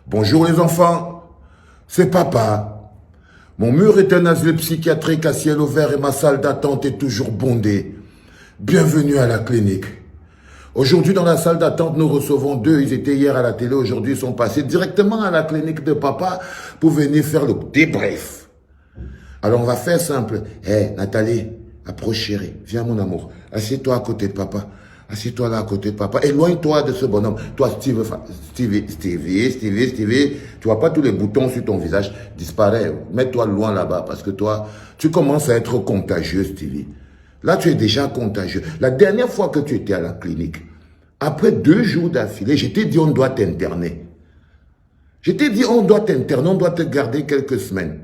Bonjour les enfants, c'est papa. Mon mur est un asile psychiatrique à ciel ouvert et ma salle d'attente est toujours bondée. Bienvenue à la clinique. Aujourd'hui dans la salle d'attente, nous recevons deux. Ils étaient hier à la télé, aujourd'hui ils sont passés directement à la clinique de papa pour venir faire le débrief. Alors on va faire simple. Hé Nathalie, approche chérie, viens mon amour, assieds-toi à côté de papa. Assieds-toi là à côté de papa. Éloigne-toi de ce bonhomme. Toi, Stevie, tu vois pas tous les boutons sur ton visage. Disparaît. Mets-toi loin là-bas parce que toi, tu commences à être contagieux, Stevie. Là, tu es déjà contagieux. La dernière fois que tu étais à la clinique, après 2 jours d'affilée, je t'ai dit on doit t'interner. Je t'ai dit on doit t'interner, on doit te garder quelques semaines.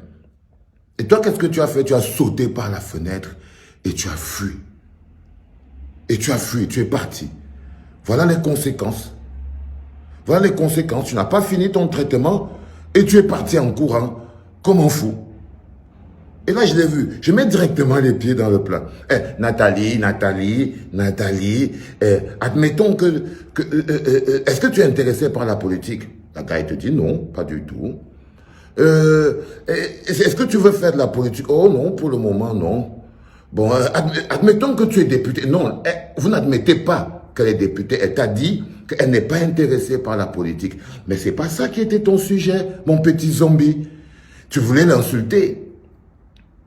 Et toi, qu'est-ce que tu as fait? Tu as sauté par la fenêtre et tu as fui. Et tu as fui, tu es parti. Voilà les conséquences. Voilà les conséquences. Tu n'as pas fini ton traitement et tu es parti en courant comme un fou. Et là, je l'ai vu. Je mets directement les pieds dans le plat. Nathalie, admettons que est-ce que tu es intéressé par la politique? La gars, il te dit non, pas du tout. Est-ce que tu veux faire de la politique? Oh non, pour le moment, non. Bon, admettons que tu es député. Non, vous n'admettez pas qu'elle est députée. Elle t'a dit qu'elle n'est pas intéressée par la politique. Mais c'est pas ça qui était ton sujet, mon petit zombie. Tu voulais l'insulter.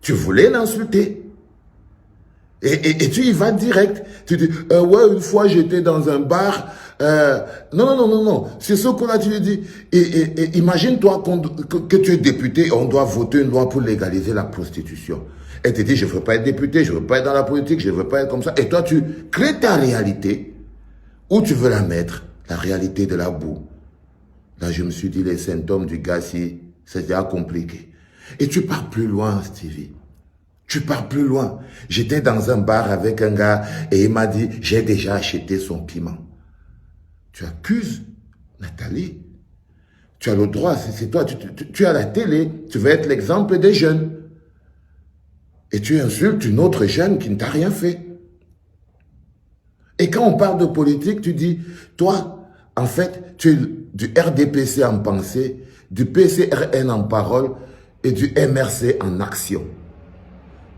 Tu voulais l'insulter. Et tu y vas direct. Tu dis, ouais, une fois j'étais dans un bar. Non. C'est ce qu'on a dit. Et imagine-toi que tu es député, on doit voter une loi pour légaliser la prostitution. Elle te dit, je ne veux pas être député, je ne veux pas être dans la politique, je ne veux pas être comme ça. Et toi, tu crées ta réalité. Où tu veux la mettre? La réalité de la boue. Là, je me suis dit, les symptômes du gars, si c'est déjà compliqué. Et tu pars plus loin, Stevie. Tu pars plus loin. J'étais dans un bar avec un gars et il m'a dit, j'ai déjà acheté son piment. Tu accuses Nathalie. Tu as le droit, c'est toi, tu as la télé, tu veux être l'exemple des jeunes. Et tu insultes une autre jeune qui ne t'a rien fait. Et quand on parle de politique, tu dis, toi, en fait, tu es du RDPC en pensée, du PCRN en parole et du MRC en action.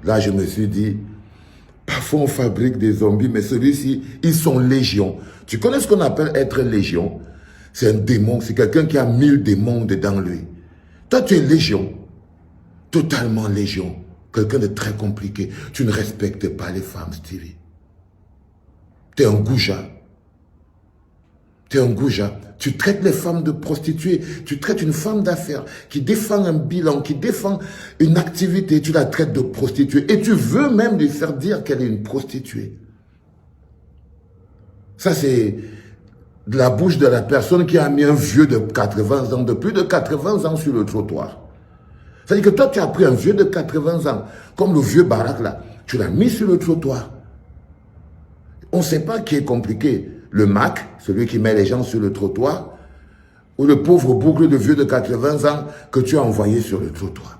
Là, je me suis dit, parfois on fabrique des zombies, mais celui-ci, ils sont légion. Tu connais ce qu'on appelle être légion? C'est un démon, c'est quelqu'un qui a 1000 démons dedans lui. Toi, tu es légion, totalement légion. Quelqu'un de très compliqué. Tu ne respectes pas les femmes, Stevie. Tu es un goujat. Tu es un goujat. Tu traites les femmes de prostituées. Tu traites une femme d'affaires qui défend un bilan, qui défend une activité. Tu la traites de prostituée. Et tu veux même lui faire dire qu'elle est une prostituée. Ça, c'est de la bouche de la personne qui a mis un vieux de 80 ans, de plus de 80 ans sur le trottoir. C'est-à-dire que toi, tu as pris un vieux de 80 ans, comme le vieux Barack là, tu l'as mis sur le trottoir. On ne sait pas qui est compliqué. Le Mac, celui qui met les gens sur le trottoir, ou le pauvre boucle de vieux de 80 ans que tu as envoyé sur le trottoir.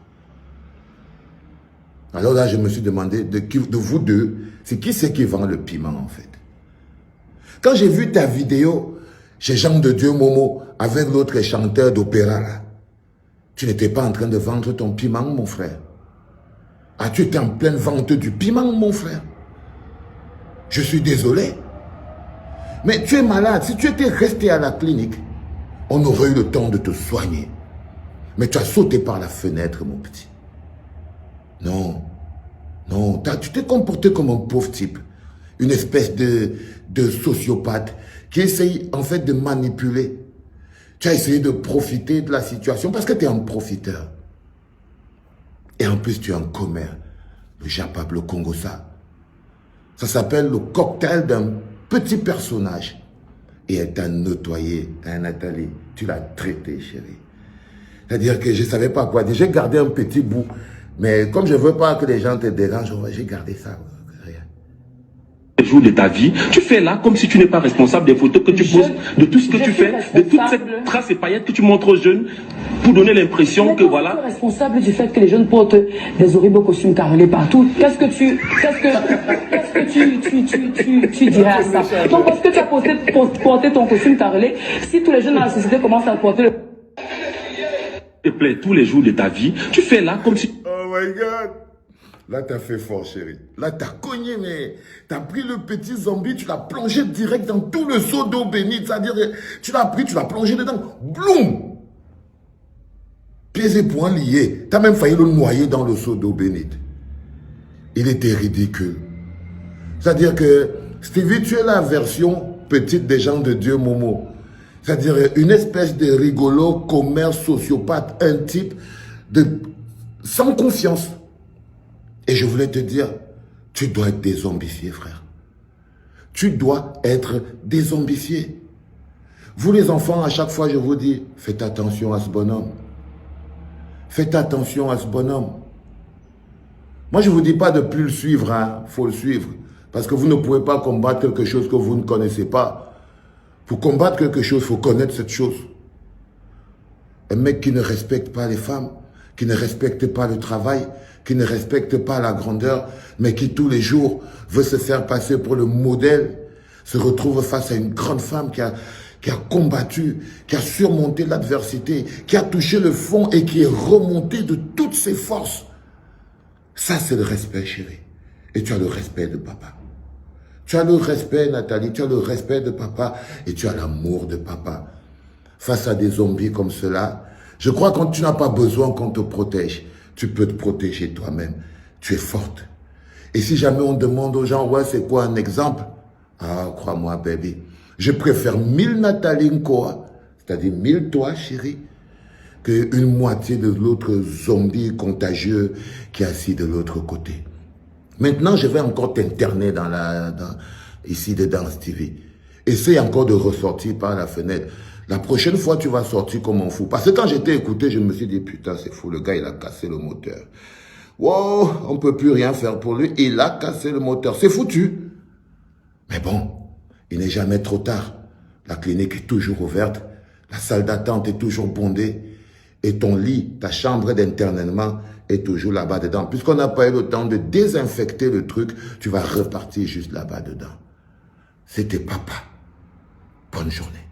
Alors là, je me suis demandé, de vous deux, c'est qui c'est qui vend le piment en fait? Quand j'ai vu ta vidéo chez Jean de Dieu Momo, avec l'autre chanteur d'opéra là, tu n'étais pas en train de vendre ton piment, mon frère. Ah, tu étais en pleine vente du piment, mon frère. Je suis désolé. Mais tu es malade. Si tu étais resté à la clinique, on aurait eu le temps de te soigner. Mais tu as sauté par la fenêtre, mon petit. Non. Tu t'es comporté comme un pauvre type. Une espèce de sociopathe qui essaye en fait de manipuler. Tu as essayé de profiter de la situation parce que tu es un profiteur. Et en plus, tu es un commère. Le Japab, le Congossa. Ça s'appelle le cocktail d'un petit personnage. Et elle t'a nettoyé, Nathalie. Tu l'as traité, chérie. C'est-à-dire que je ne savais pas quoi dire. J'ai gardé un petit bout. Mais comme je ne veux pas que les gens te dérangent, j'ai gardé ça. Jour de ta vie, tu fais là comme si tu n'es pas responsable des photos que tu poses, de tout ce que tu fais, de toute cette trace et paillettes que tu montres aux jeunes pour donner l'impression que voilà. Tu es responsable du fait que les jeunes portent des horribles costumes carrelés partout. Qu'est-ce que tu dirais à ça? Donc parce que tu as porté ton costume carrelé, si tous les jeunes dans la société commencent à porter le... te plaît tous les jours de ta vie, tu fais là comme si... Oh my God. Là, t'as fait fort, chérie. Là, t'as cogné, mais t'as pris le petit zombie, tu l'as plongé direct dans tout le seau d'eau bénite. C'est-à-dire, tu l'as pris, tu l'as plongé dedans. Bloum! Pieds et poings liés. T'as même failli le noyer dans le seau d'eau bénite. Il était ridicule. C'est-à-dire que, Stevie, tu es la version petite des gens de Dieu, Momo. C'est-à-dire une espèce de rigolo, commerce, sociopathe, un type sans confiance. Et je voulais te dire, tu dois être dézombifié, frère. Tu dois être dézombifié. Vous les enfants, à chaque fois, je vous dis, faites attention à ce bonhomme. Faites attention à ce bonhomme. Moi, je ne vous dis pas de plus le suivre, hein. Faut le suivre. Parce que vous ne pouvez pas combattre quelque chose que vous ne connaissez pas. Pour combattre quelque chose, il faut connaître cette chose. Un mec qui ne respecte pas les femmes, qui ne respecte pas le travail, qui ne respecte pas la grandeur, mais qui tous les jours veut se faire passer pour le modèle, se retrouve face à une grande femme qui a combattu, qui a surmonté l'adversité, qui a touché le fond et qui est remonté de toutes ses forces. Ça, c'est le respect, chérie. Et tu as le respect de papa. Tu as le respect, Nathalie, tu as le respect de papa et tu as l'amour de papa. Face à des zombies comme cela, je crois que tu n'as pas besoin qu'on te protège. Tu peux te protéger toi-même. Tu es forte. Et si jamais on demande aux gens, ouais, c'est quoi un exemple? Ah, crois-moi, baby. Je préfère 1000 Nathalie Nkoa, c'est-à-dire 1000 toi, chérie, qu'une moitié de l'autre zombie contagieux qui est assis de l'autre côté. Maintenant, je vais encore t'interner ici dedans, Stevie. Essaye encore de ressortir par la fenêtre. La prochaine fois, tu vas sortir comme un fou. Parce que quand j'étais écouté, je me suis dit, putain, c'est fou, le gars, il a cassé le moteur. Wow, on ne peut plus rien faire pour lui. Il a cassé le moteur. C'est foutu. Mais bon, il n'est jamais trop tard. La clinique est toujours ouverte. La salle d'attente est toujours bondée. Et ton lit, ta chambre d'internement est toujours là-bas dedans. Puisqu'on n'a pas eu le temps de désinfecter le truc, tu vas repartir juste là-bas dedans. C'était papa. Bonne journée.